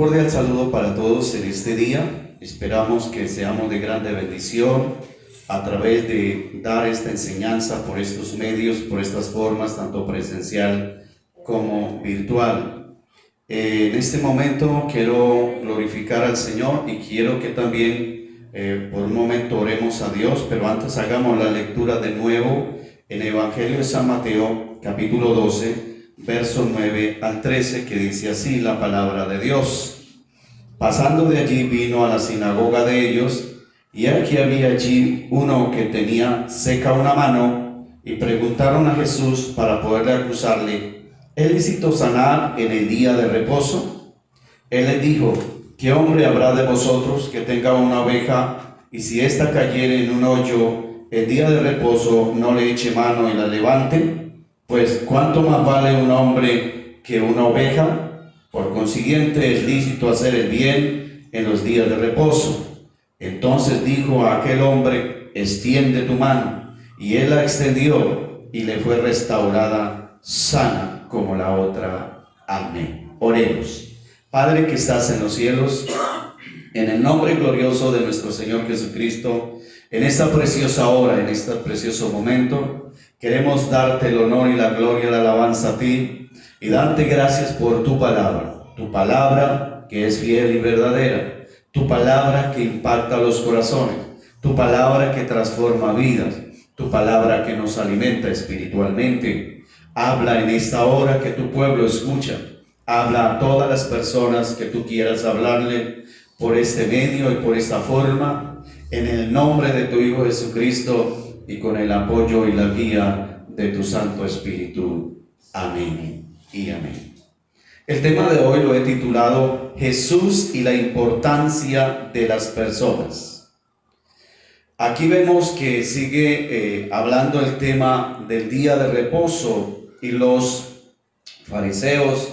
cordial saludo para todos en este día. Esperamos que seamos de grande bendición a través de dar esta enseñanza por estos medios, por estas formas, tanto presencial como virtual. En este momento quiero glorificar al Señor y quiero que también por un momento oremos a Dios, pero antes hagamos la lectura de nuevo en el Evangelio de San Mateo, capítulo 12, verso 9 al 13, que dice así la palabra de Dios. Pasando de allí vino a la sinagoga de ellos, y aquí había allí uno que tenía seca una mano, y preguntaron a Jesús para poderle acusarle: ¿es lícito sanar en el día de reposo? Él les dijo: ¿qué hombre habrá de vosotros que tenga una oveja, y si ésta cayere en un hoyo, el día de reposo no le eche mano y la levante? Pues ¿cuánto más vale un hombre que una oveja? Por consiguiente es lícito hacer el bien en los días de reposo. Entonces dijo a aquel hombre: extiende tu mano. Y él la extendió y le fue restaurada sana como la otra. Amén. Oremos. Padre que estás en los cielos, en el nombre glorioso de nuestro Señor Jesucristo, en esta preciosa hora, en este precioso momento, queremos darte el honor y la gloria y la alabanza a ti y darte gracias por tu palabra que es fiel y verdadera, tu palabra que impacta los corazones, tu palabra que transforma vidas, tu palabra que nos alimenta espiritualmente. Habla en esta hora que tu pueblo escucha, habla a todas las personas que tú quieras hablarle por este medio y por esta forma, en el nombre de tu Hijo Jesucristo y con el apoyo y la guía de tu Santo Espíritu. Amén y amén. El tema de hoy lo he titulado Jesús y la importancia de las personas. Aquí vemos que sigue hablando el tema del día de reposo, y los fariseos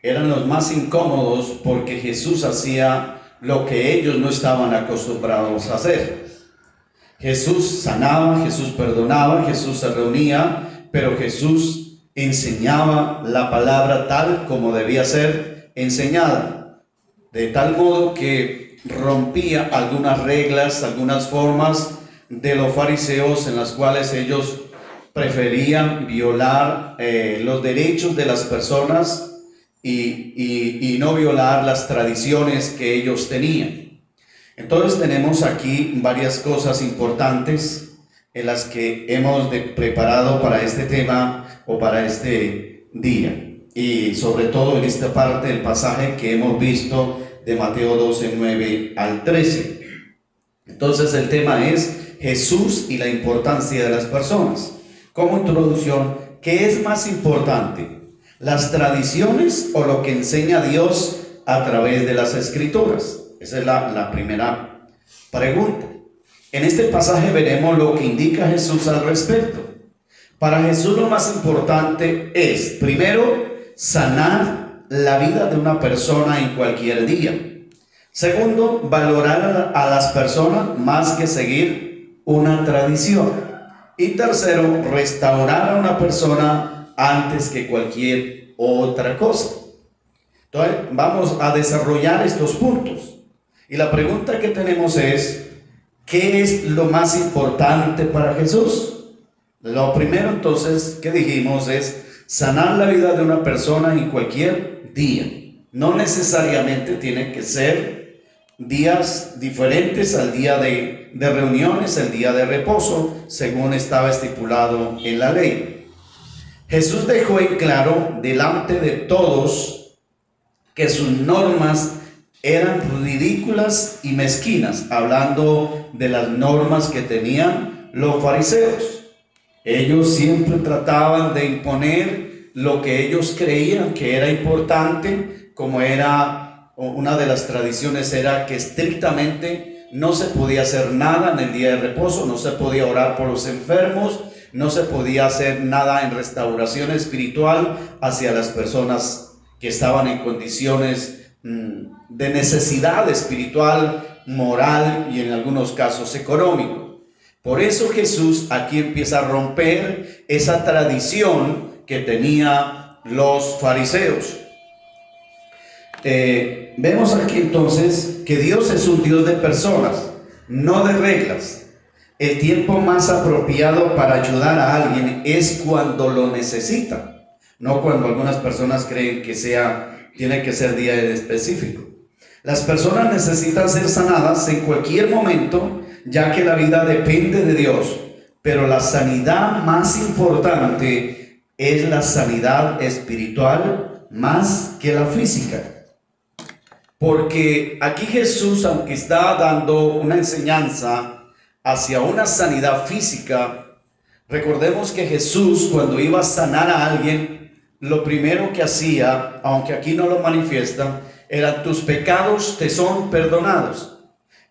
eran los más incómodos porque Jesús hacía lo que ellos no estaban acostumbrados a hacer. Jesús sanaba, Jesús perdonaba, Jesús se reunía, pero Jesús enseñaba la palabra tal como debía ser enseñada, de tal modo que rompía algunas reglas, algunas formas de los fariseos en las cuales ellos preferían violar los derechos de las personas y no violar las tradiciones que ellos tenían. Entonces tenemos aquí varias cosas importantes en las que hemos preparado para este tema o para este día, y sobre todo en esta parte del pasaje que hemos visto de Mateo 12, 9 al 13. Entonces el tema es Jesús y la importancia de las personas. Como introducción, ¿qué es más importante? ¿Las tradiciones o lo que enseña Dios a través de las Escrituras? Esa es la primera pregunta. En este pasaje veremos lo que indica Jesús al respecto. Para Jesús lo más importante es, primero, sanar la vida de una persona en cualquier día. Segundo, valorar a las personas más que seguir una tradición. Y tercero, restaurar a una persona antes que cualquier otra cosa. Entonces vamos a desarrollar estos puntos, y la pregunta que tenemos es: ¿qué es lo más importante para Jesús? Lo primero entonces que dijimos es sanar la vida de una persona en cualquier día. No necesariamente tiene que ser días diferentes al día de reuniones, el día de reposo, según estaba estipulado en la ley. Jesús dejó en claro delante de todos que sus normas eran ridículas y mezquinas, hablando de las normas que tenían los fariseos. Ellos siempre trataban de imponer lo que ellos creían que era importante, como era una de las tradiciones, era que estrictamente no se podía hacer nada en el día de reposo, no se podía orar por los enfermos, no se podía hacer nada en restauración espiritual hacia las personas que estaban en condiciones de necesidad espiritual, moral y en algunos casos económico. Por eso Jesús aquí empieza a romper esa tradición que tenía los fariseos. Vemos aquí entonces que Dios es un Dios de personas, no de reglas. El tiempo más apropiado para ayudar a alguien es cuando lo necesita, no cuando algunas personas creen que tiene que ser día específico. Las personas necesitan ser sanadas en cualquier momento, ya que la vida depende de Dios, pero la sanidad más importante es la sanidad espiritual más que la física. Porque aquí Jesús, aunque está dando una enseñanza hacia una sanidad física, recordemos que Jesús, cuando iba a sanar a alguien, lo primero que hacía, aunque aquí no lo manifiesta, era: tus pecados te son perdonados.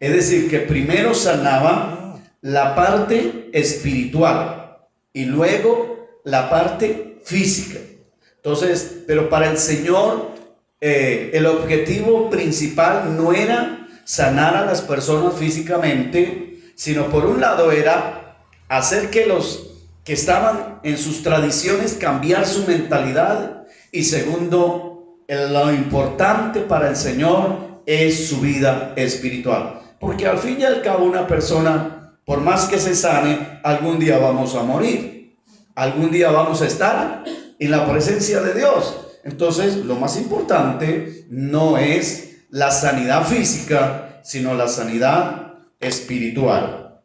Es decir, que primero sanaba la parte espiritual y luego la parte física. Entonces, pero para el Señor, el objetivo principal no era sanar a las personas físicamente, sino por un lado era hacer que los que estaban en sus tradiciones cambiar su mentalidad, y segundo, lo importante para el Señor es su vida espiritual, porque al fin y al cabo una persona, por más que se sane, algún día vamos a morir, algún día vamos a estar en la presencia de Dios. Entonces, lo más importante no es la sanidad física, sino la sanidad espiritual.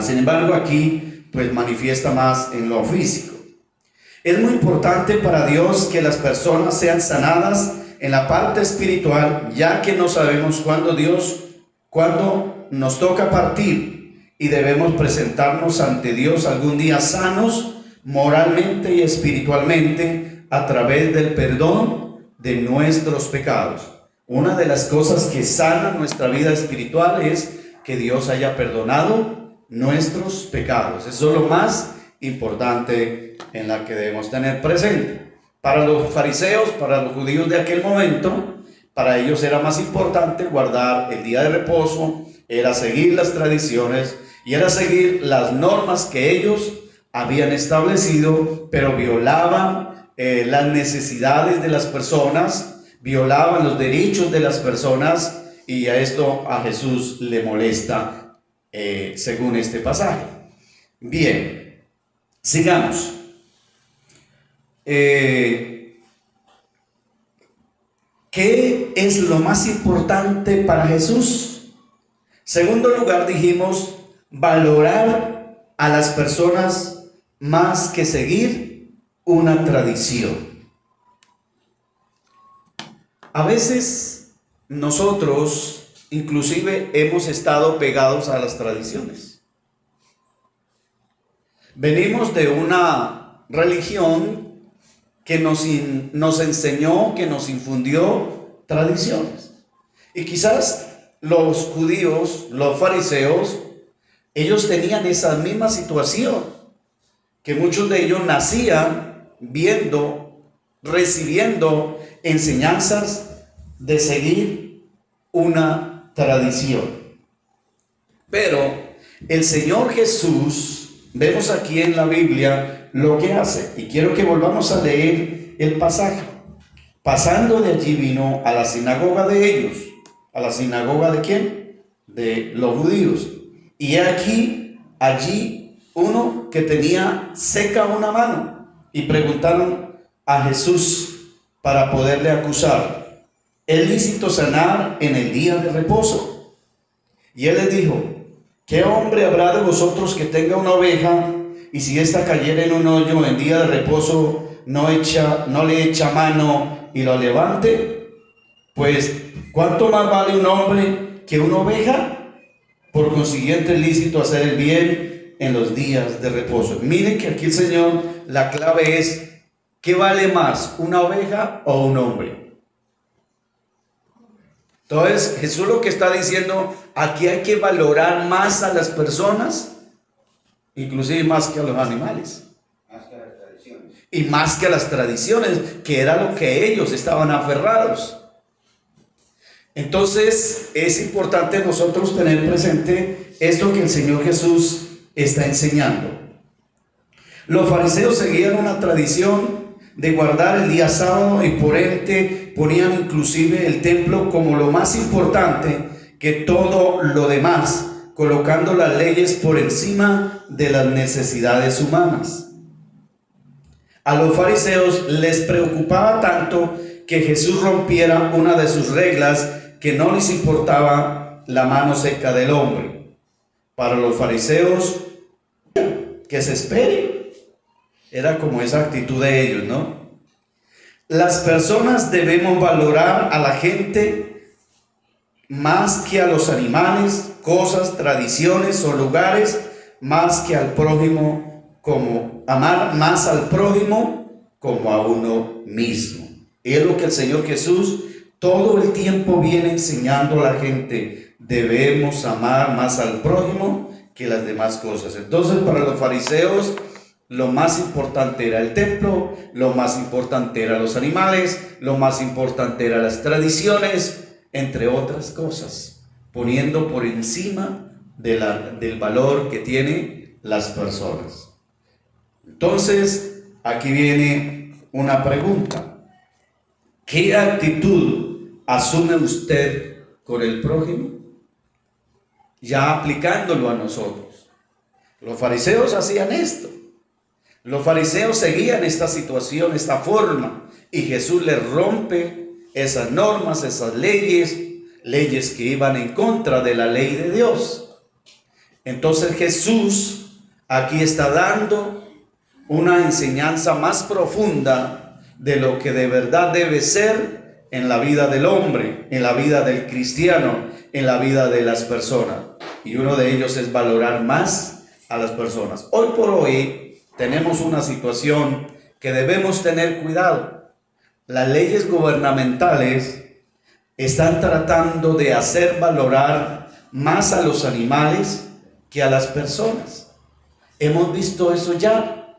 Sin embargo, aquí pues manifiesta más en lo físico. Es muy importante para Dios que las personas sean sanadas en la parte espiritual, ya que no sabemos cuándo nos toca partir, y debemos presentarnos ante Dios algún día sanos moralmente y espiritualmente a través del perdón de nuestros pecados. Una de las cosas que sana nuestra vida espiritual es que Dios haya perdonado nuestros pecados. Eso es lo más importante en la que debemos tener presente. Para los fariseos, para los judíos de aquel momento, para ellos era más importante guardar el día de reposo, era seguir las tradiciones y era seguir las normas que ellos habían establecido, pero violaban las necesidades de las personas, violaban los derechos de las personas, y a esto a Jesús le molesta, según este pasaje. Bien, sigamos. ¿Qué es lo más importante para Jesús? Segundo lugar, dijimos valorar a las personas más que seguir una tradición. A veces nosotros inclusive hemos estado pegados a las tradiciones. Venimos de una religión que nos enseñó, que nos infundió tradiciones. Y quizás los judíos, los fariseos, ellos tenían esa misma situación, que muchos de ellos nacían viendo, recibiendo enseñanzas de seguir una tradición. Pero el Señor Jesús, vemos aquí en la Biblia lo que hace, y quiero que volvamos a leer el pasaje. Pasando de allí vino a la sinagoga de ellos. ¿A la sinagoga de quién? De los judíos. Y allí uno que tenía seca una mano, y preguntaron a Jesús para poderle acusar: ¿es lícito sanar en el día de reposo? Y él les dijo: ¿qué hombre habrá de vosotros que tenga una oveja, y si ésta cayera en un hoyo en día de reposo, no le echa mano y lo levante? Pues ¿cuánto más vale un hombre que una oveja? Por consiguiente, es lícito hacer el bien en los días de reposo. Miren que aquí el Señor, la clave es: ¿qué vale más, una oveja o un hombre? Entonces Jesús lo que está diciendo, aquí hay que valorar más a las personas, inclusive más que a los animales, más que a las tradiciones. Y más que a las tradiciones, que era lo que ellos estaban aferrados. Entonces es importante nosotros tener presente esto que el Señor Jesús está enseñando. Los fariseos seguían una tradición de guardar el día sábado, y por ende que ponían inclusive el templo como lo más importante que todo lo demás, colocando las leyes por encima de las necesidades humanas. A los fariseos les preocupaba tanto que Jesús rompiera una de sus reglas, que no les importaba la mano seca del hombre. Para los fariseos, que se espere. Era como esa actitud de ellos, ¿no? Las personas debemos valorar a la gente más que a los animales, cosas, tradiciones o lugares, más que al prójimo, como amar más al prójimo como a uno mismo. Y es lo que el Señor Jesús todo el tiempo viene enseñando a la gente. Debemos amar más al prójimo que las demás cosas. Entonces, para los fariseos, lo más importante era el templo, lo más importante eran los animales, lo más importante eran las tradiciones, entre otras cosas, poniendo por encima del valor que tienen las personas. Entonces, aquí viene una pregunta. ¿Qué actitud asume usted con el prójimo? Ya aplicándolo a nosotros. Los fariseos hacían esto. Los fariseos seguían esta situación, esta forma, y Jesús les rompe esas normas, esas leyes que iban en contra de la ley de Dios. Entonces Jesús aquí está dando una enseñanza más profunda de lo que de verdad debe ser en la vida del hombre, en la vida del cristiano, en la vida de las personas. Y uno de ellos es valorar más a las personas. Hoy por hoy tenemos una situación que debemos tener cuidado. Las leyes gubernamentales están tratando de hacer valorar más a los animales que a las personas. Hemos visto eso ya.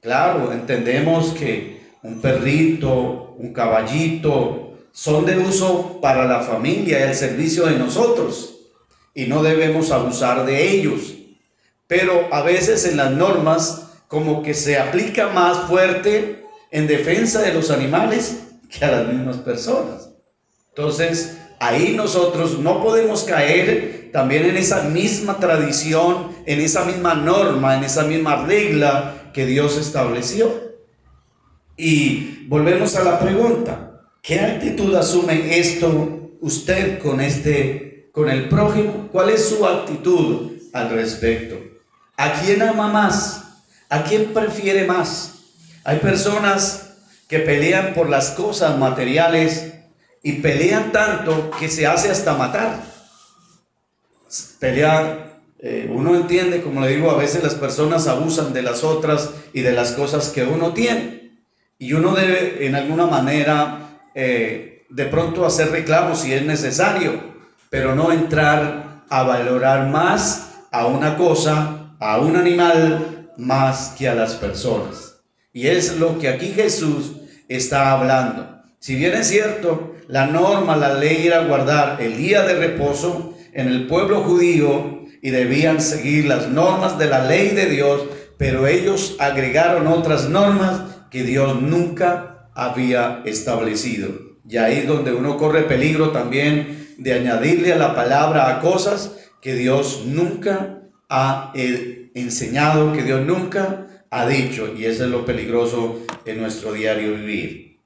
Claro, entendemos que un perrito, un caballito, son de uso para la familia y al servicio de nosotros, y no debemos abusar de ellos. Pero a veces en las normas como que se aplica más fuerte en defensa de los animales que a las mismas personas. Entonces, ahí nosotros no podemos caer también en esa misma tradición, en esa misma norma, en esa misma regla que Dios estableció. Y volvemos a la pregunta: ¿qué actitud asume esto usted con el prójimo? ¿Cuál es su actitud al respecto? ¿A quién ama más? ¿A quién prefiere más? Hay personas que pelean por las cosas materiales y pelean tanto que se hace hasta matar. Pelear, uno entiende, como le digo, a veces las personas abusan de las otras y de las cosas que uno tiene. Y uno debe en alguna manera de pronto hacer reclamos si es necesario, pero no entrar a valorar más a una cosa, a un animal, más que a las personas. Y es lo que aquí Jesús está hablando. Si bien es cierto, la norma, la ley era guardar el día de reposo en el pueblo judío y debían seguir las normas de la ley de Dios, pero ellos agregaron otras normas que Dios nunca había establecido. Y ahí es donde uno corre peligro también de añadirle a la palabra a cosas que Dios nunca ha enseñado, que Dios nunca ha dicho, y eso es lo peligroso en nuestro diario vivir.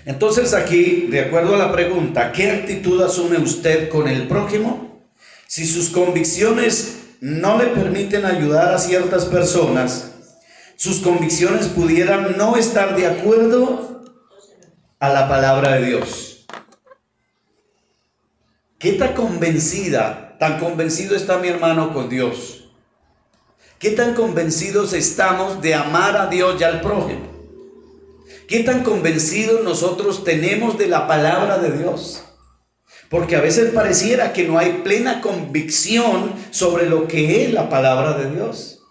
Entonces aquí, de acuerdo a la pregunta, ¿qué actitud asume usted con el prójimo? Si sus convicciones no le permiten ayudar a ciertas personas, sus convicciones pudieran no estar de acuerdo a la palabra de Dios. ¿Qué tan convencido está mi hermano con Dios? ¿Qué tan convencidos estamos de amar a Dios y al prójimo? ¿Qué tan convencidos nosotros tenemos de la palabra de Dios? Porque a veces pareciera que no hay plena convicción sobre lo que es la palabra de Dios.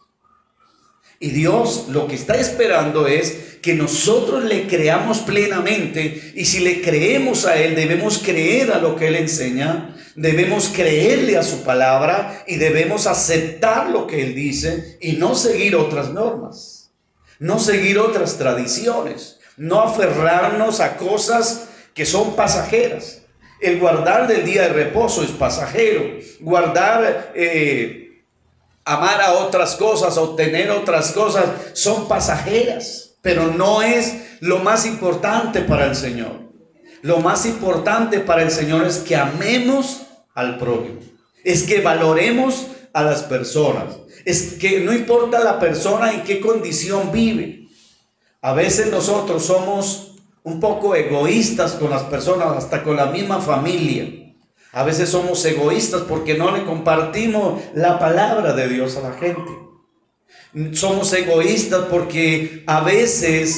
Y Dios lo que está esperando es que nosotros le creamos plenamente, y si le creemos a Él, debemos creer a lo que Él enseña, debemos creerle a su palabra y debemos aceptar lo que Él dice y no seguir otras normas, no seguir otras tradiciones, no aferrarnos a cosas que son pasajeras. El guardar del día de reposo es pasajero. Guardar, amar a otras cosas, obtener otras cosas, son pasajeras. Pero no es lo más importante para el Señor. Lo más importante para el Señor es que amemos al prójimo. Es que valoremos a las personas. Es que no importa la persona en qué condición vive. A veces nosotros somos un poco egoístas con las personas, hasta con la misma familia. A veces somos egoístas porque no le compartimos la palabra de Dios a la gente. Somos egoístas porque a veces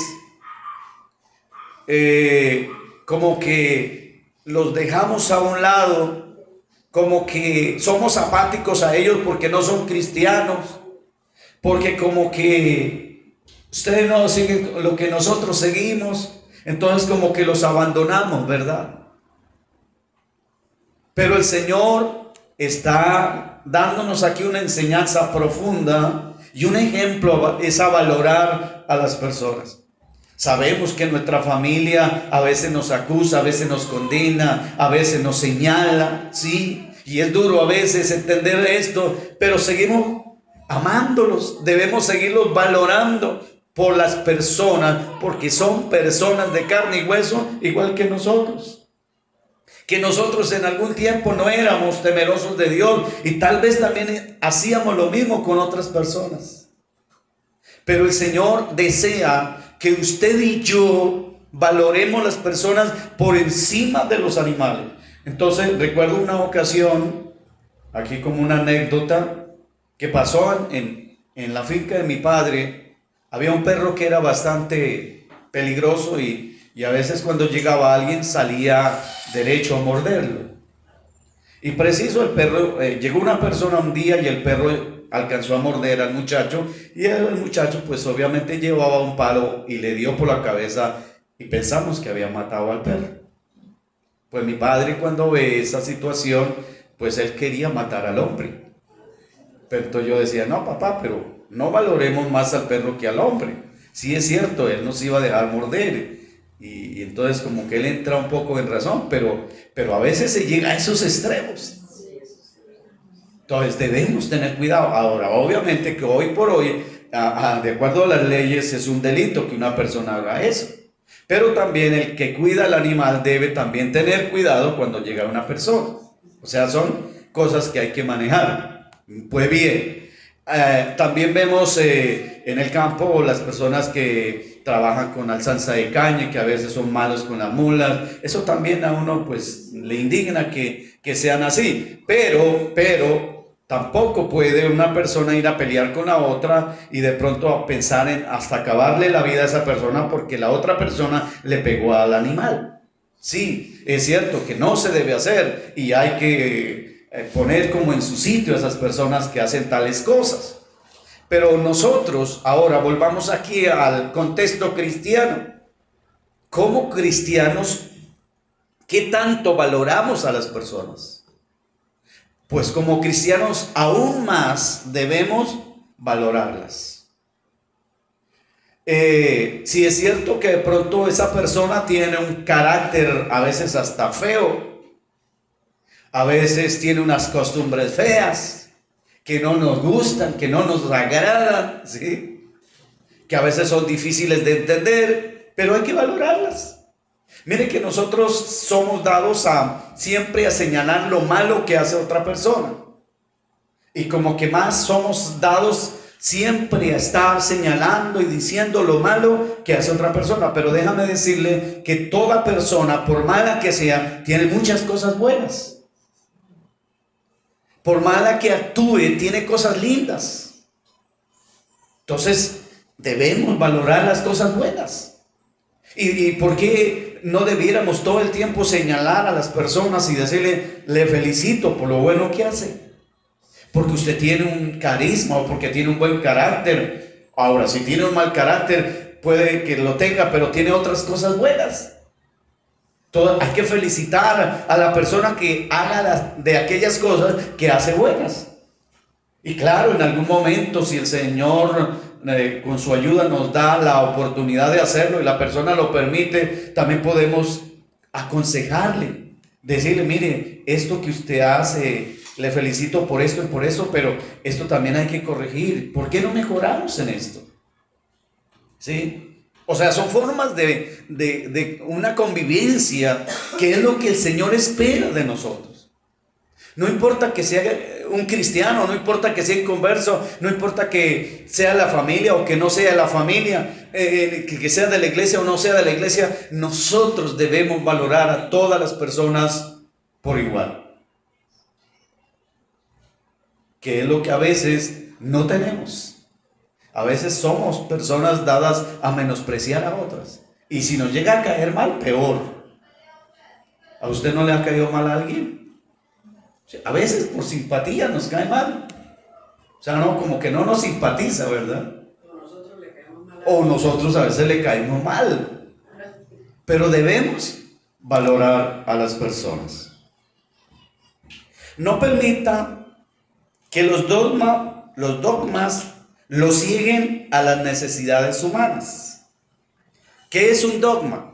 como que los dejamos a un lado, como que somos apáticos a ellos porque no son cristianos, porque como que ustedes no siguen lo que nosotros seguimos. Entonces como que los abandonamos, ¿verdad? Pero el Señor está dándonos aquí una enseñanza profunda y un ejemplo es a valorar a las personas. Sabemos que nuestra familia a veces nos acusa, a veces nos condena, a veces nos señala, ¿sí? Y es duro a veces entender esto, pero seguimos amándolos, debemos seguirlos valorando por las personas, porque son personas de carne y hueso, igual que nosotros. Que nosotros en algún tiempo no éramos temerosos de Dios y tal vez también hacíamos lo mismo con otras personas. Pero el Señor desea que usted y yo valoremos las personas por encima de los animales. Entonces recuerdo una ocasión, aquí como una anécdota, que pasó en la finca de mi padre. Había un perro que era bastante peligroso y a veces cuando llegaba alguien salía derecho a morderlo. Y preciso el perro, llegó una persona un día y el perro alcanzó a morder al muchacho y el muchacho pues obviamente llevaba un palo y le dio por la cabeza y pensamos que había matado al perro. Pues mi padre cuando ve esa situación pues él quería matar al hombre. Pero entonces yo decía, no papá, pero no valoremos más al perro que al hombre. Sí es cierto, él nos iba a dejar morder. Y entonces como que él entra un poco en razón, pero a veces se llega a esos extremos. Entonces debemos tener cuidado. Ahora, obviamente que hoy por hoy, de acuerdo a las leyes, es un delito que una persona haga eso. Pero también el que cuida al animal debe también tener cuidado cuando llega una persona. O sea, son cosas que hay que manejar. Pues bien, también vemos en el campo las personas que trabajan con alzanza de caña, que a veces son malos con las mulas. Eso también a uno pues le indigna que sean así, pero tampoco puede una persona ir a pelear con la otra y de pronto pensar en hasta acabarle la vida a esa persona porque la otra persona le pegó al animal. Sí, es cierto que no se debe hacer y hay que poner como en su sitio a esas personas que hacen tales cosas. Pero nosotros, ahora volvamos aquí al contexto cristiano. Como cristianos, ¿qué tanto valoramos a las personas? Pues como cristianos aún más debemos valorarlas. Si es cierto que de pronto esa persona tiene un carácter a veces hasta feo, a veces tiene unas costumbres feas que no nos gustan, que no nos agradan, ¿sí? Que a veces son difíciles de entender, pero hay que valorarlas. Mire que nosotros somos dados siempre a señalar lo malo que hace otra persona. Y como que más somos dados siempre a estar señalando y diciendo lo malo que hace otra persona. Pero déjame decirle que toda persona, por mala que sea, tiene muchas cosas buenas. Por mala que actúe, tiene cosas lindas. Entonces, debemos valorar las cosas buenas. ¿Y por qué no debiéramos todo el tiempo señalar a las personas y decirle, le felicito por lo bueno que hace? Porque usted tiene un carisma o porque tiene un buen carácter. Ahora, si tiene un mal carácter, puede que lo tenga, pero tiene otras cosas buenas. Hay que felicitar a la persona que haga de aquellas cosas que hace buenas. Y claro, en algún momento, si el Señor con su ayuda nos da la oportunidad de hacerlo y la persona lo permite, también podemos aconsejarle, decirle, mire, esto que usted hace, le felicito por esto y por eso, pero esto también hay que corregir. ¿Por qué no mejoramos en esto? ¿Sí? O sea, son formas de una convivencia que es lo que el Señor espera de nosotros. No importa que sea un cristiano, no importa que sea inconverso, no importa que sea la familia o que no sea la familia, que sea de la iglesia o no sea de la iglesia, nosotros debemos valorar a todas las personas por igual. Que es lo que a veces no tenemos. A veces somos personas dadas a menospreciar a otras. Y si nos llega a caer mal, peor. ¿A usted no le ha caído mal a alguien? A veces por simpatía nos cae mal. O sea, no, como que no nos simpatiza, ¿verdad? O nosotros a veces le caemos mal. Pero debemos valorar a las personas. No permita que los dogmas lo cieguen a las necesidades humanas. ¿Qué es un dogma?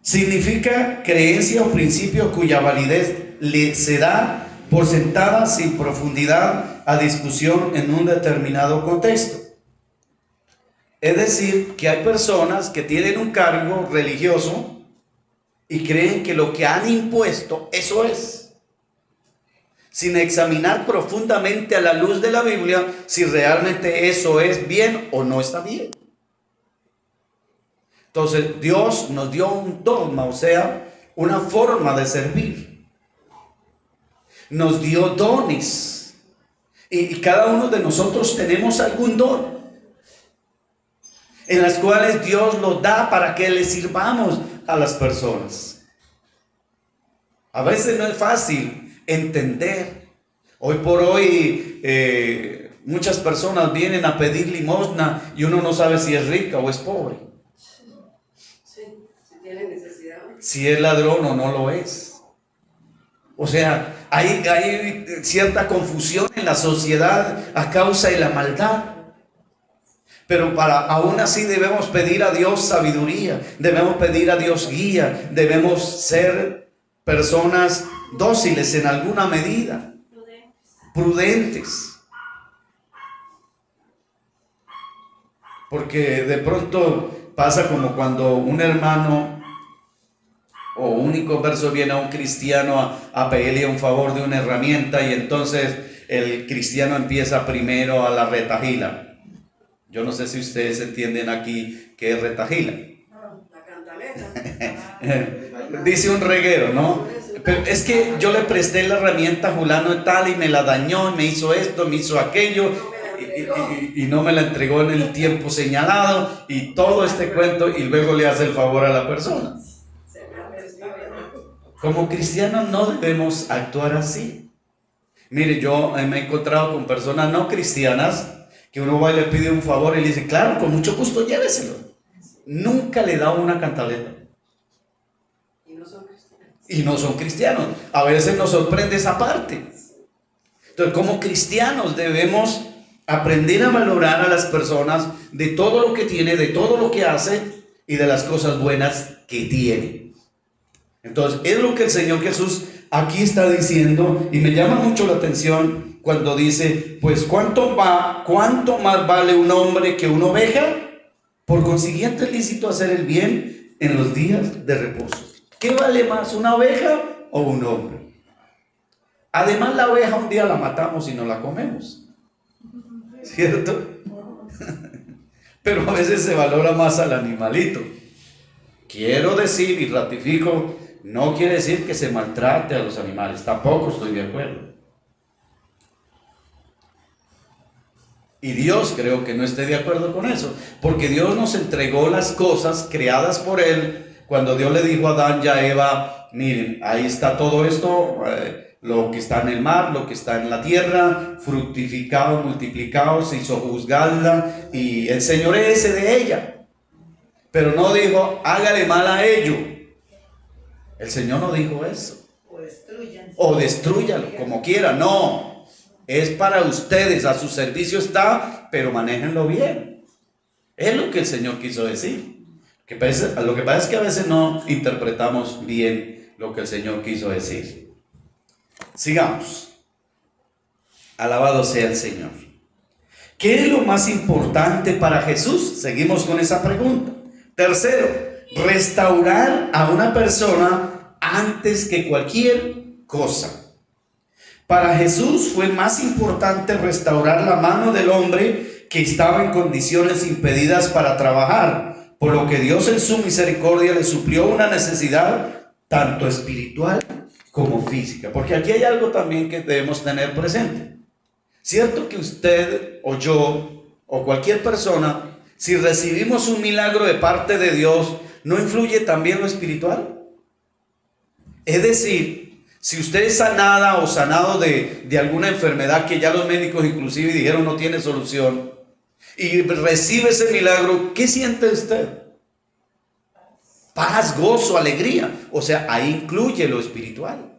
Significa creencia o principio cuya validez se da por sentada sin profundidad a discusión en un determinado contexto. Es decir, que hay personas que tienen un cargo religioso y creen que lo que han impuesto, eso es, sin examinar profundamente a la luz de la Biblia si realmente eso es bien o no está bien. Entonces Dios nos dio un dogma, o sea, una forma de servir. Nos dio dones y cada uno de nosotros tenemos algún don en las cuales Dios nos da para que le sirvamos a las personas. A veces no es fácil entender. Hoy por hoy muchas personas vienen a pedir limosna y uno no sabe si es rica o es pobre. Sí, si tiene necesidad. Si es ladrón o no lo es. O sea, hay cierta confusión en la sociedad a causa de la maldad. Pero aún así debemos pedir a Dios sabiduría, debemos pedir a Dios guía, debemos ser personas dóciles en alguna medida, prudentes. Porque de pronto pasa como cuando un hermano o un inconverso viene a un cristiano a pedirle un favor de una herramienta y entonces el cristiano empieza primero a la retajila. Yo no sé si ustedes entienden aquí qué es retajila. La cantaleta. Dice un reguero, ¿no? Pero es que yo le presté la herramienta a Julano tal y me la dañó, y me hizo esto, me hizo aquello y no me la entregó en el tiempo señalado y todo este cuento y luego le hace el favor a la persona. Como cristianos no debemos actuar así. Mire, yo me he encontrado con personas no cristianas que uno va y le pide un favor y le dice, claro, con mucho gusto lléveselo. Nunca le da una cantaleta. Y no son cristianos. A veces nos sorprende esa parte. Entonces, como cristianos debemos aprender a valorar a las personas de todo lo que tiene, de todo lo que hace y de las cosas buenas que tiene. Entonces, es lo que el Señor Jesús aquí está diciendo y me llama mucho la atención cuando dice, pues ¿cuánto más vale un hombre que una oveja? Por consiguiente es lícito hacer el bien en los días de reposo. ¿Qué vale más, una oveja o un hombre? Además, la oveja un día la matamos y no la comemos, ¿cierto? Pero a veces se valora más al animalito. Quiero decir y ratifico, no quiere decir que se maltrate a los animales, tampoco estoy de acuerdo. Y Dios creo que no esté de acuerdo con eso, porque Dios nos entregó las cosas creadas por Él. Cuando Dios le dijo a Adán y a Eva, miren, ahí está todo esto, lo que está en el mar, lo que está en la tierra, fructificado, multiplicado, se hizo juzgarla y enseñoréese de ella. Pero no dijo, hágale mal a ello. El Señor no dijo eso. O destrúyalo, como quiera, no. Es para ustedes, a su servicio está, pero manéjenlo bien. Es lo que el Señor quiso decir. Lo que pasa es que a veces no interpretamos bien lo que el Señor quiso decir. Sigamos. Alabado sea el Señor. ¿Qué es lo más importante para Jesús? Seguimos con esa pregunta. Tercero, restaurar a una persona antes que cualquier cosa. Para Jesús fue más importante restaurar la mano del hombre que estaba en condiciones impedidas para trabajar, por lo que Dios en su misericordia le suplió una necesidad tanto espiritual como física. Porque aquí hay algo también que debemos tener presente. Cierto que usted o yo o cualquier persona, si recibimos un milagro de parte de Dios, ¿no influye también lo espiritual? Es decir, si usted es sanada o sanado de alguna enfermedad que ya los médicos inclusive dijeron no tiene solución, y recibe ese milagro, ¿qué siente usted? Paz, gozo, alegría. O sea, ahí incluye lo espiritual.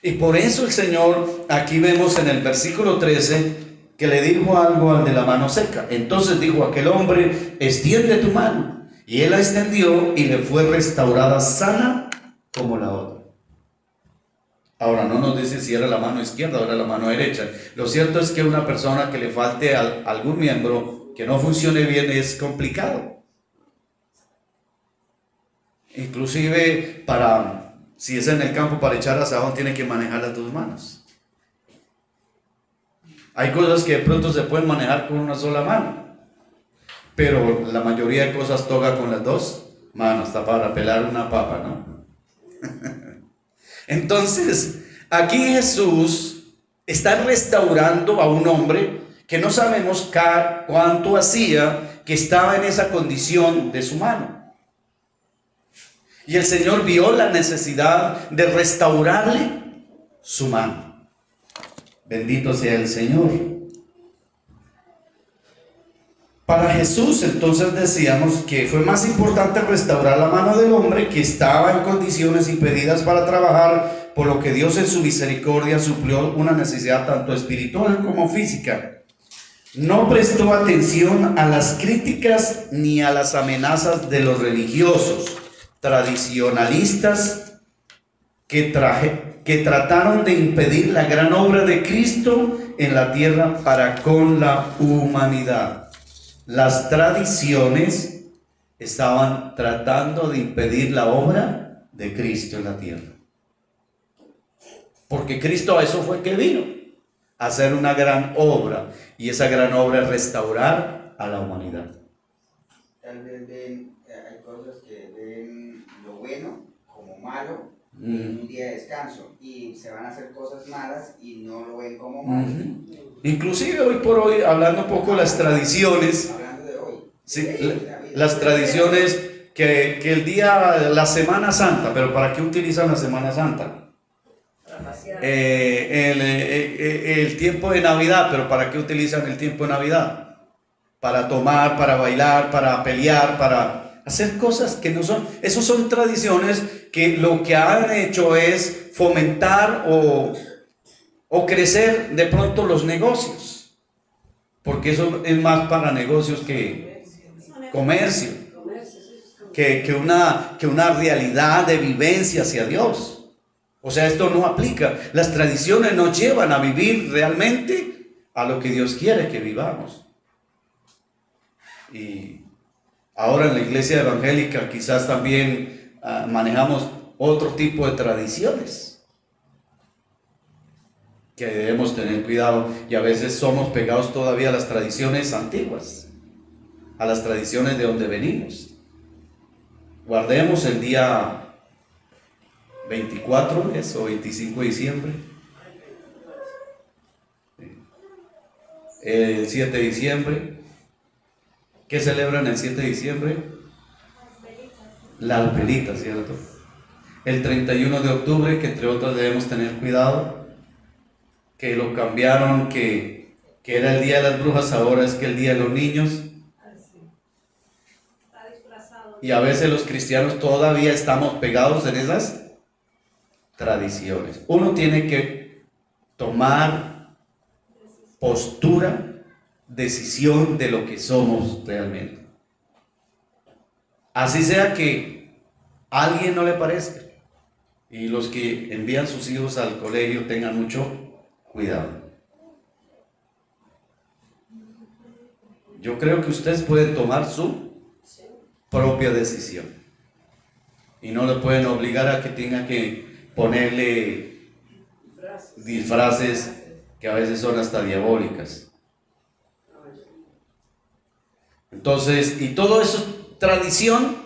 Y por eso el Señor, aquí vemos en el versículo 13, que le dijo algo al de la mano seca. Entonces dijo aquel hombre, extiende tu mano. Y él la extendió y le fue restaurada sana como la otra. Ahora no nos dice si era la mano izquierda o era la mano derecha. Lo cierto es que una persona que le falte algún miembro, que no funcione bien, es complicado. Inclusive si es en el campo para echar asadón, tiene que manejar las dos manos. Hay cosas que de pronto se pueden manejar con una sola mano, pero la mayoría de cosas toca con las dos manos, hasta para pelar una papa, ¿no? Entonces, aquí Jesús está restaurando a un hombre que no sabemos cuánto hacía que estaba en esa condición de su mano. Y el Señor vio la necesidad de restaurarle su mano. Bendito sea el Señor. Para Jesús, entonces decíamos que fue más importante restaurar la mano del hombre que estaba en condiciones impedidas para trabajar, por lo que Dios en su misericordia suplió una necesidad tanto espiritual como física. No prestó atención a las críticas ni a las amenazas de los religiosos tradicionalistas que trataron de impedir la gran obra de Cristo en la tierra para con la humanidad. Las tradiciones estaban tratando de impedir la obra de Cristo en la tierra. Porque Cristo a eso fue que vino, a hacer una gran obra, y esa gran obra es restaurar a la humanidad. Tal vez hay cosas que ven lo bueno como malo en un día de descanso, y se van a hacer cosas malas y no lo ven como malo. Inclusive hoy por hoy, hablando un poco de las tradiciones, Hablando de hoy. sí, las tradiciones que el día, la Semana Santa, pero ¿para qué utilizan la Semana Santa? Para pasear. El tiempo de Navidad, pero ¿para qué utilizan el tiempo de Navidad? Para tomar, para bailar, para pelear, para hacer cosas que no son. Esas son tradiciones que lo que han hecho es fomentar o crecer de pronto los negocios, porque eso es más para negocios que comercio, que una realidad de vivencia hacia Dios. O sea, esto no aplica. Las tradiciones nos llevan a vivir realmente a lo que Dios quiere que vivamos. Y ahora en la iglesia evangélica quizás también manejamos otro tipo de tradiciones que debemos tener cuidado, y a veces somos pegados todavía a las tradiciones antiguas, a las tradiciones de donde venimos. Guardemos el día 24 o 25 de diciembre, el 7 de diciembre. ¿Qué celebran el 7 de diciembre? Las velitas, ¿cierto? El 31 de octubre, que entre otros debemos tener cuidado, que lo cambiaron, que era el día de las brujas, ahora es que el día de los niños. Y a veces los cristianos todavía estamos pegados en esas tradiciones. Uno tiene que tomar postura, decisión de lo que somos realmente. Así sea que a alguien no le parezca. Y los que envían sus hijos al colegio tengan mucho cuidado. Yo creo que ustedes pueden tomar su propia decisión. Y no le pueden obligar a que tenga que ponerle disfraces que a veces son hasta diabólicas. Entonces, y todo eso es tradición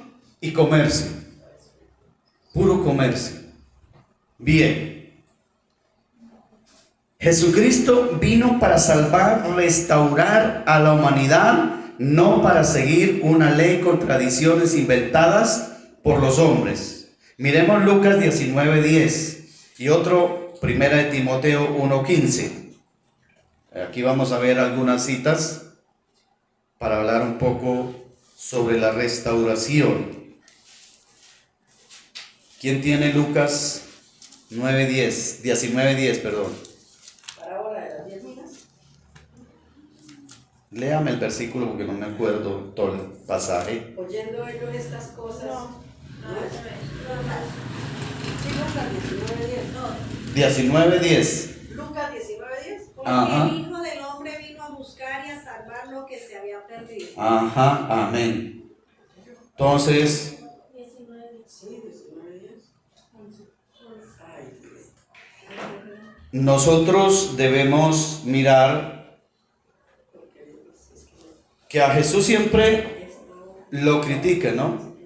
y comercio. Puro comercio. Bien. Jesucristo vino para salvar, restaurar a la humanidad, no para seguir una ley con tradiciones inventadas por los hombres. Miremos Lucas 19:10 y otro, 1 de Timoteo 1:15. Aquí vamos a ver algunas citas para hablar un poco sobre la restauración. ¿Quién tiene Lucas 9:10? 19:10, perdón. Parábola de las 10 minas. Léame el versículo porque no me acuerdo todo el pasaje. Oyendo ellos estas cosas. Sí, Lucas 19:10. 19:10. Lucas 19:10. Porque Ajá. el Hijo del Hombre vino a buscar y a salvar lo que se había perdido. Ajá, amén. Entonces, 19. Sí, 19:10. Ay, Dios. nosotros debemos mirar que a Jesús siempre lo critican, ¿no?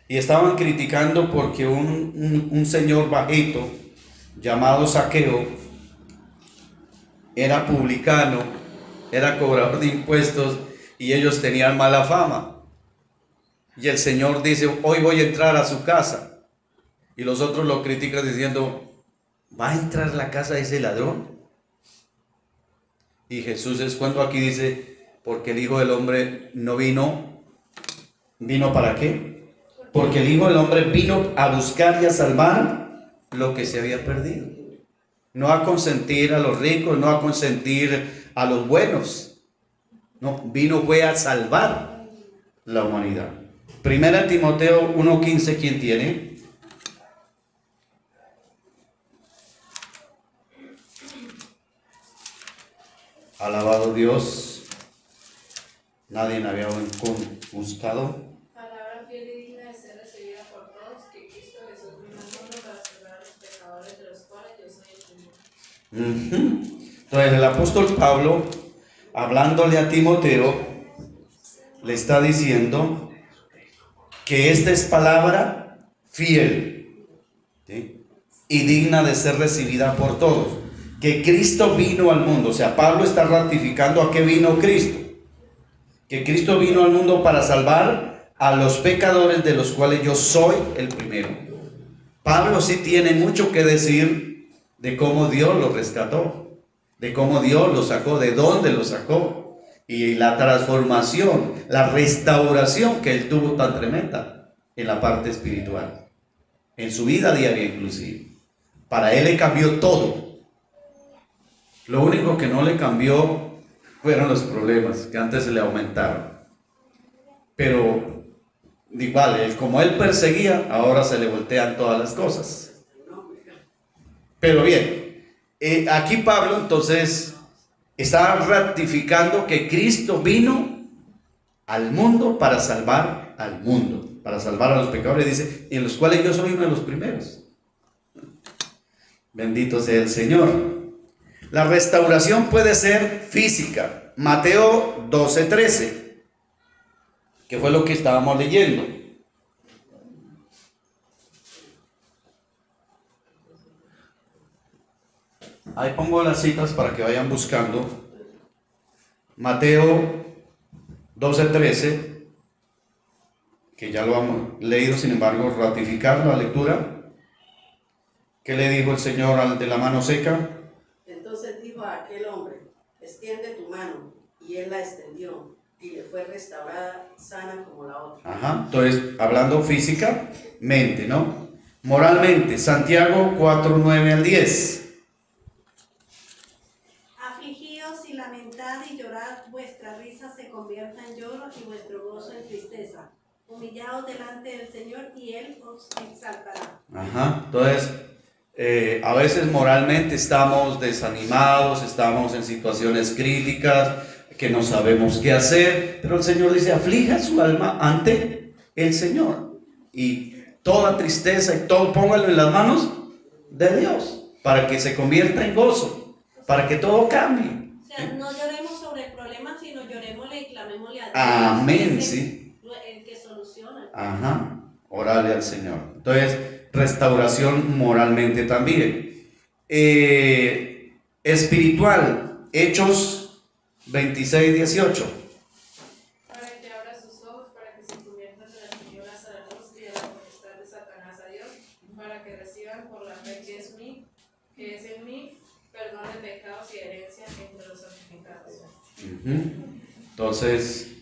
Y estaban criticando porque un señor bajito llamado Zaqueo era publicano, era cobrador de impuestos y ellos tenían mala fama. Y el Señor dice, hoy voy a entrar a su casa. Y los otros lo critican diciendo, ¿va a entrar a la casa de ese ladrón? Y Jesús es cuando aquí dice, porque el Hijo del Hombre no vino. ¿Vino para qué? Porque el Hijo del Hombre vino a buscar y a salvar lo que se había perdido. No a consentir a los ricos, no a consentir a los buenos. No, vino fue a salvar la humanidad. 1 Timoteo 1:15, ¿quién tiene? Alabado Dios. Nadie me había buscado. Palabra fiel y digna de ser recibida por todos, que Cristo Jesús vino al mundo para salvar a los pecadores, de los cuales yo soy el primero. Entonces el apóstol Pablo, hablándole a Timoteo, le está diciendo que esta es palabra fiel, ¿sí? Y digna de ser recibida por todos. Que Cristo vino al mundo, o sea, Pablo está ratificando a qué vino Cristo. Que Cristo vino al mundo para salvar a los pecadores, de los cuales yo soy el primero. Pablo sí tiene mucho que decir de cómo Dios lo rescató, de cómo Dios lo sacó, de dónde lo sacó, y la transformación, la restauración que él tuvo tan tremenda en la parte espiritual, en su vida diaria inclusive. Para él le cambió todo. Lo único que no le cambió fueron los problemas que antes se le aumentaron. Pero igual, como él perseguía, ahora se le voltean todas las cosas. Pero bien, aquí Pablo entonces está ratificando que Cristo vino al mundo para salvar al mundo, para salvar a los pecadores, dice, en los cuales yo soy uno de los primeros. Bendito sea el Señor. La restauración puede ser física. Mateo 12:13, que fue lo que estábamos leyendo. Ahí pongo las citas para que vayan buscando. Mateo 12:13, que ya lo hemos leído, sin embargo, ratificar la lectura. ¿Qué le dijo el Señor al de la mano seca? Entonces dijo a aquel hombre, extiende tu mano, y él la extendió, y le fue restaurada sana como la otra. Ajá, entonces, hablando físicamente, ¿no? Moralmente, Santiago 4:9 al 10. Afligidos y lamentad y llorad hará vuestra risa se convierta en lloro y vuestro gozo en tristeza. Humillaos delante del Señor y Él os exaltará. Ajá. Entonces, a veces moralmente estamos desanimados, estamos en situaciones críticas, que no sabemos qué hacer, pero el Señor dice, aflija su alma ante el Señor. Y toda tristeza y todo póngalo en las manos de Dios, para que se convierta en gozo, para que todo cambie. O sea, no lloremos sobre el problema, sino llorémosle y clamémosle a Dios. Amén, Es sí. el que soluciona. Ajá, orale al Señor. Entonces, restauración moralmente también. Espiritual, Hechos 26:18. Para que abra sus ojos, para que se conviertan de las tinieblas a la luz y de la potestad de Satanás a Dios, para que reciban por la fe que es en mí, perdón de pecados y herencia entre los santificados. Entonces,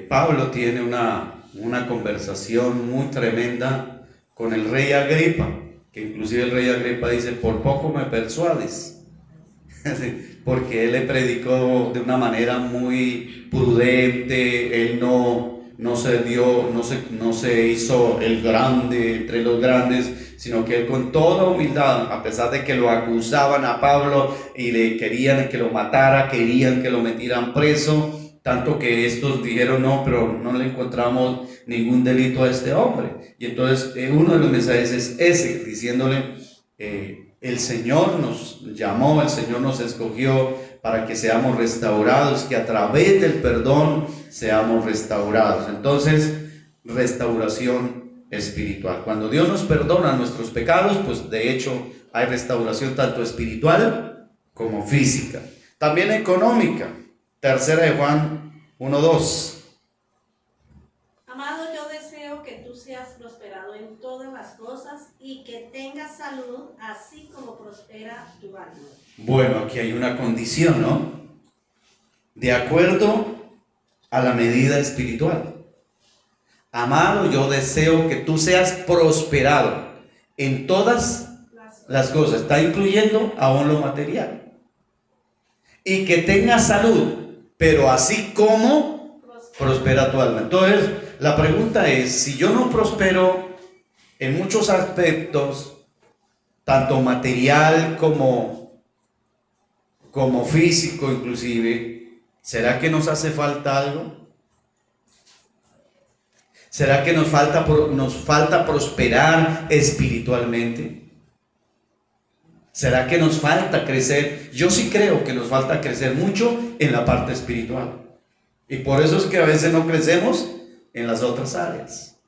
Pablo tiene una conversación muy tremenda con el rey Agripa, que inclusive el rey Agripa dice, por poco me persuades, porque él le predicó de una manera muy prudente, él no se hizo el grande entre los grandes, sino que él con toda humildad, a pesar de que lo acusaban a Pablo y le querían que lo matara, querían que lo metieran preso, tanto que estos dijeron no, pero no le encontramos ningún delito a este hombre. Y entonces uno de los mensajes es ese, diciéndole, el Señor nos llamó, el Señor nos escogió para que seamos restaurados, que a través del perdón seamos restaurados. Entonces, restauración espiritual. Cuando Dios nos perdona nuestros pecados, pues de hecho hay restauración tanto espiritual como física. También económica. Tercera de Juan 1:2. Amado, yo deseo que tú seas prosperado en todas las cosas y que tengas salud, así como prospera tu alma. Bueno, aquí hay una condición, ¿no? De acuerdo a la medida espiritual. Amado, yo deseo que tú seas prosperado en todas las cosas. Está incluyendo aún lo material. Y que tengas salud, pero así como prospera tu alma. Entonces, la pregunta es, si yo no prospero en muchos aspectos, tanto material como físico inclusive, ¿será que nos hace falta algo? ¿Será que nos falta prosperar espiritualmente? ¿Será que nos falta crecer? Yo sí creo que nos falta crecer mucho en la parte espiritual. Y por eso es que a veces no crecemos en las otras áreas.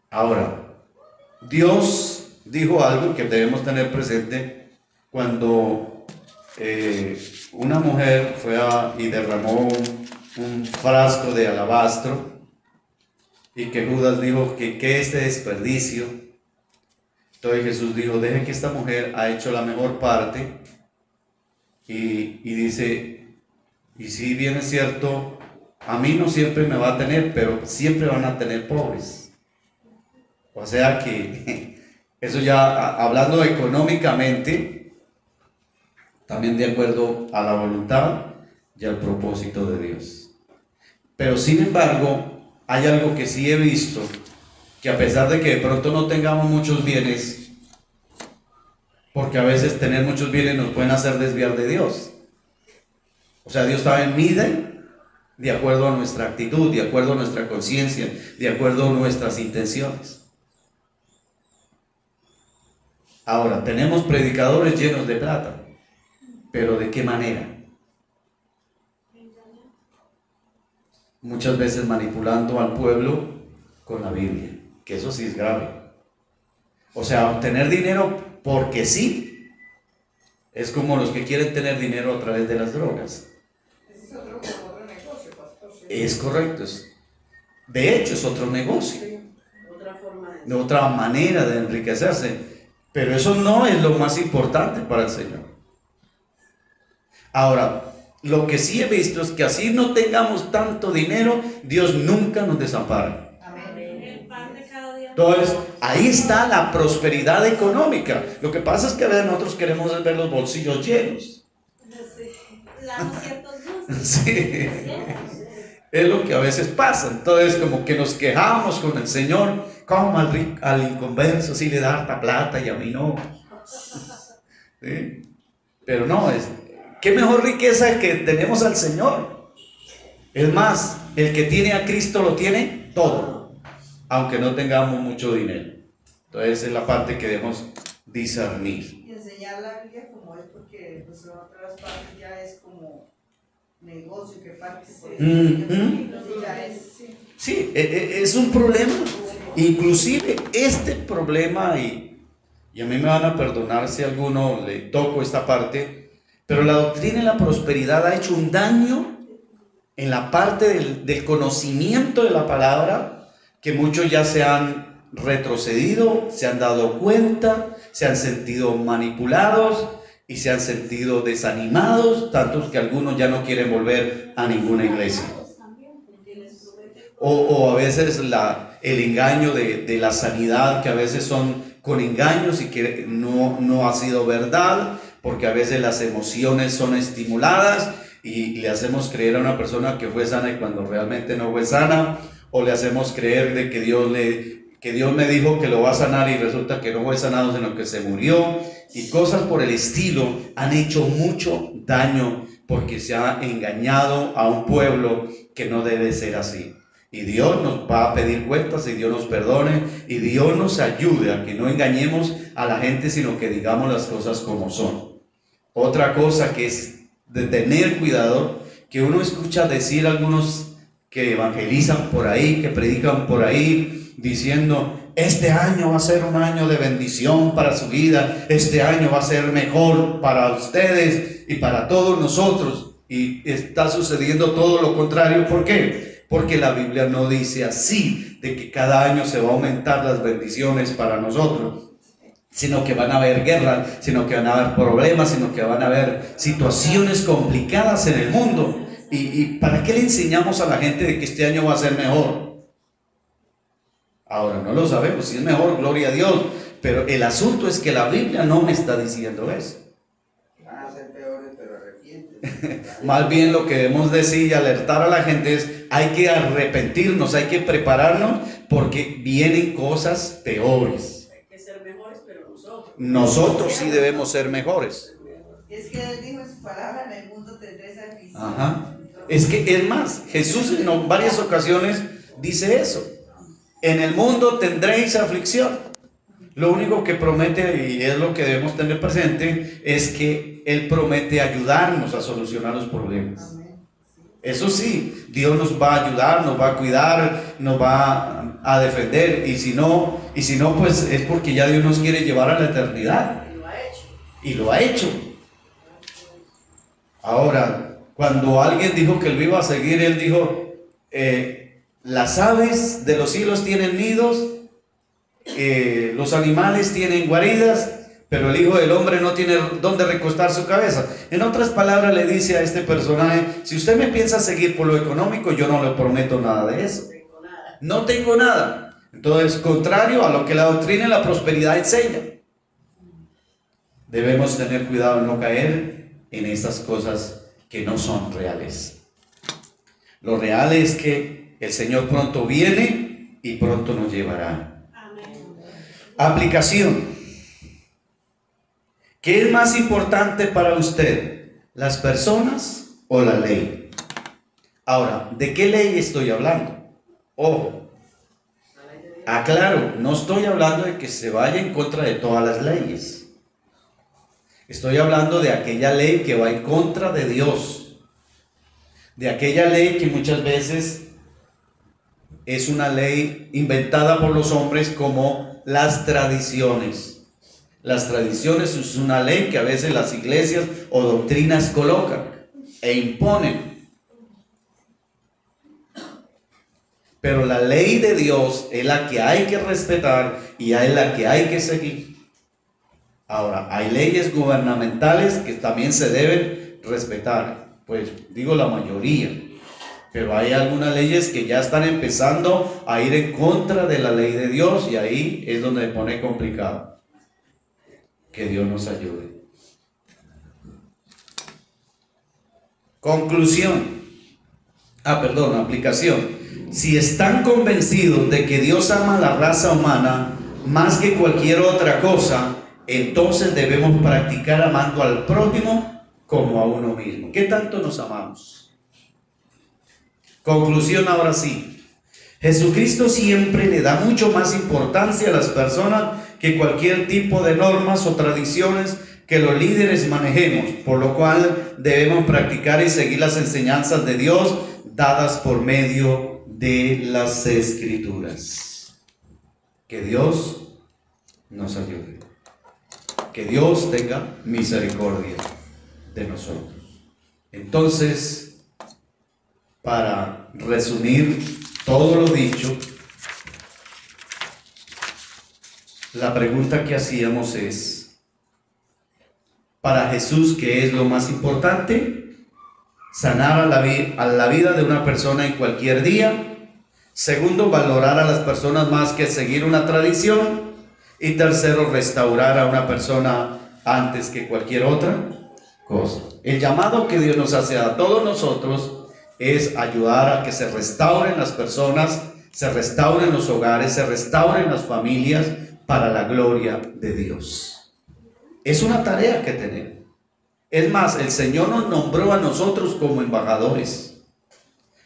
Ahora, Dios dijo algo que debemos tener presente cuando una mujer fue y derramó un frasco de alabastro, y que Judas dijo que este desperdicio. Entonces Jesús dijo, deje que esta mujer ha hecho la mejor parte, y dice, y si bien es cierto, a mí no siempre me va a tener, pero siempre van a tener pobres. O sea que eso ya hablando económicamente, también de acuerdo a la voluntad y al propósito de Dios. Pero sin embargo, hay algo que sí he visto, que a pesar de que de pronto no tengamos muchos bienes, porque a veces tener muchos bienes nos pueden hacer desviar de Dios. O sea, Dios también mide de acuerdo a nuestra actitud, de acuerdo a nuestra conciencia, de acuerdo a nuestras intenciones. Ahora, tenemos predicadores llenos de plata, pero ¿de qué manera? Muchas veces manipulando al pueblo con la Biblia, que eso sí es grave. O sea, obtener dinero porque sí, es como los que quieren tener dinero a través de las drogas. Ese es otro negocio, pastor. Sí. Es correcto, de hecho es otro negocio, Otra forma de otra manera de enriquecerse, pero eso no es lo más importante para el Señor. Ahora, lo que sí he visto es que así no tengamos tanto dinero, Dios nunca nos desampara. El pan de cada día Entonces, ahí está la prosperidad económica. Lo que pasa es que a veces nosotros queremos ver los bolsillos llenos. Damos ciertos gustos. Sí. Es lo que a veces pasa. Entonces, como que nos quejamos con el Señor, como al inconverso sí le da harta plata y a mí no. ¿Sí? Pero no, qué mejor riqueza que tenemos al Señor. Es más, el que tiene a Cristo lo tiene todo, aunque no tengamos mucho dinero. Entonces, es la parte que debemos discernir. Y enseñar la Biblia como es, porque pues, en otras partes ya es como negocio, que parte por eso ya es. Sí, es un problema. Inclusive este problema, y a mí me van a perdonar si a alguno le toco esta parte, pero la doctrina de la prosperidad ha hecho un daño en la parte del conocimiento de la palabra, que muchos ya se han retrocedido, se han dado cuenta, se han sentido manipulados y se han sentido desanimados, tantos que algunos ya no quieren volver a ninguna iglesia. O a veces el engaño de la sanidad, que a veces son con engaños y que no ha sido verdad, porque a veces las emociones son estimuladas y le hacemos creer a una persona que fue sana y cuando realmente no fue sana, o le hacemos creer de que Dios me dijo que lo va a sanar y resulta que no fue sanado, sino que se murió, y cosas por el estilo han hecho mucho daño porque se ha engañado a un pueblo que no debe ser así. Y Dios nos va a pedir cuentas y Dios nos perdone y Dios nos ayude a que no engañemos a la gente, sino que digamos las cosas como son. Otra cosa que es de tener cuidado, que uno escucha decir algunos que evangelizan por ahí, que predican por ahí, diciendo: este año va a ser un año de bendición para su vida, este año va a ser mejor para ustedes y para todos nosotros. Y está sucediendo todo lo contrario. ¿Por qué? Porque la Biblia no dice así, de que cada año se va a aumentar las bendiciones para nosotros, sino que van a haber guerras, sino que van a haber problemas, sino que van a haber situaciones complicadas en el mundo. ¿Y para qué le enseñamos a la gente de que este año va a ser mejor? Ahora no lo sabemos, si es mejor, gloria a Dios, pero el asunto es que la Biblia no me está diciendo eso. Van a ser peores, pero arrepiéntete. Más bien lo que debemos decir y alertar a la gente es: hay que arrepentirnos, hay que prepararnos, porque vienen cosas peores. Hay que ser mejores, pero Nosotros sí debemos ser mejores. Es que Él dijo en su palabra: en el mundo tendréis aflicción. Ajá. Es que es más, Jesús en varias ocasiones dice eso: en el mundo tendréis aflicción. Lo único que promete, y es lo que debemos tener presente, es que Él promete ayudarnos a solucionar los problemas. Eso sí, Dios nos va a ayudar, nos va a cuidar, nos va a defender, y si no, pues es porque ya Dios nos quiere llevar a la eternidad. Y lo ha hecho. Ahora, cuando alguien dijo que Él iba a seguir, Él dijo: las aves de los cielos tienen nidos, los animales tienen guaridas, pero el Hijo del Hombre no tiene dónde recostar su cabeza. En otras palabras, le dice a este personaje: si usted me piensa seguir por lo económico, yo no le prometo nada de eso. No tengo nada. Entonces, contrario a lo que la doctrina de la prosperidad enseña, debemos tener cuidado en no caer en estas cosas que no son reales. Lo real es que el Señor pronto viene y pronto nos llevará. Aplicación. ¿Qué es más importante para usted? ¿Las personas o la ley? Ahora, ¿de qué ley estoy hablando? Ojo, aclaro, no estoy hablando de que se vaya en contra de todas las leyes. Estoy hablando de aquella ley que va en contra de Dios. De aquella ley que muchas veces es una ley inventada por los hombres, como las tradiciones. Las tradiciones es una ley que a veces las iglesias o doctrinas colocan e imponen. Pero la ley de Dios es la que hay que respetar y es la que hay que seguir. Ahora, hay leyes gubernamentales que también se deben respetar, pues digo la mayoría. Pero hay algunas leyes que ya están empezando a ir en contra de la ley de Dios, y ahí es donde se pone complicado. Que Dios nos ayude. Conclusión. Aplicación. Si están convencidos de que Dios ama a la raza humana más que cualquier otra cosa, entonces debemos practicar amando al prójimo como a uno mismo. ¿Qué tanto nos amamos? Conclusión ahora sí. Jesucristo siempre le da mucho más importancia a las personas que cualquier tipo de normas o tradiciones que los líderes manejemos, por lo cual debemos practicar y seguir las enseñanzas de Dios dadas por medio de las Escrituras. Que Dios nos ayude. Que Dios tenga misericordia de nosotros. Entonces, para resumir todo lo dicho, la pregunta que hacíamos es: para Jesús, ¿qué es lo más importante? Sanar a la vida de una persona en cualquier día. Segundo, valorar a las personas más que seguir una tradición. Y tercero, restaurar a una persona antes que cualquier otra cosa. El llamado que Dios nos hace a todos nosotros es ayudar a que se restauren las personas, se restauren los hogares, se restauren las familias para la gloria de Dios. Es una tarea que tenemos. Es más, el Señor nos nombró a nosotros como embajadores.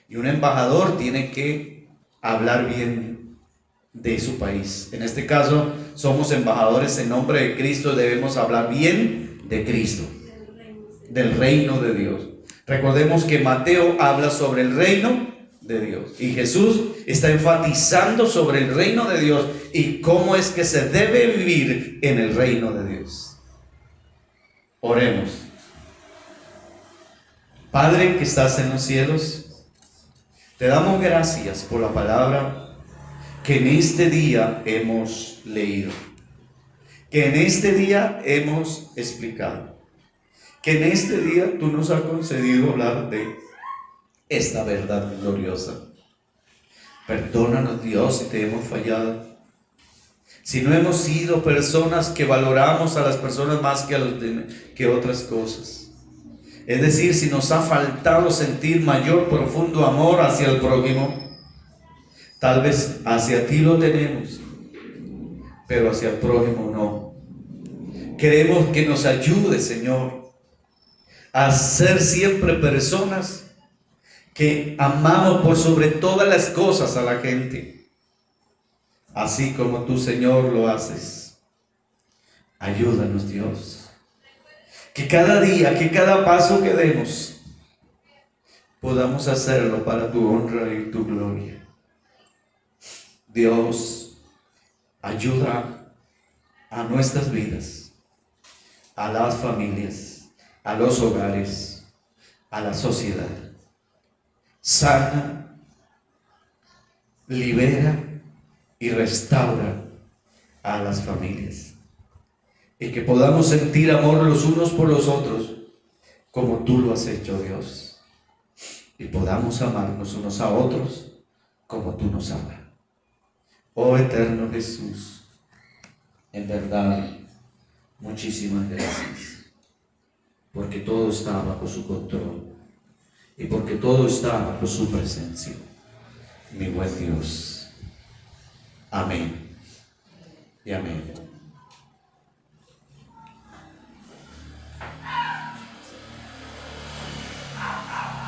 Y un embajador tiene que hablar bien de su país. En este caso, somos embajadores en nombre de Cristo. Debemos hablar bien de Cristo, del reino de Dios. Recordemos que Mateo habla sobre el reino de Dios. Y Jesús está enfatizando sobre el reino de Dios y cómo es que se debe vivir en el reino de Dios. Oremos. Padre que estás en los cielos, te damos gracias por la palabra que en este día hemos leído, que en este día hemos explicado, que en este día tú nos has concedido hablar de esta verdad gloriosa. Perdónanos, Dios, si te hemos fallado, si no hemos sido personas que valoramos a las personas más que otras cosas. Es decir, si nos ha faltado sentir mayor, profundo amor hacia el prójimo. Tal vez hacia ti lo tenemos, pero hacia el prójimo no. Queremos que nos ayude, Señor, a ser siempre personas que amamos por sobre todas las cosas a la gente, así como tú, Señor, lo haces. Ayúdanos, Dios. Que cada día, que cada paso que demos, podamos hacerlo para tu honra y tu gloria. Dios, ayuda a nuestras vidas, a las familias, a los hogares, a la sociedad. Sana, libera y restaura a las familias. Y que podamos sentir amor los unos por los otros, como tú lo has hecho, Dios. Y podamos amarnos unos a otros, como tú nos amas. Oh eterno Jesús, en verdad, muchísimas gracias. Porque todo está bajo su control. Y porque todo está bajo su presencia. Mi buen Dios. Amén. Y amén.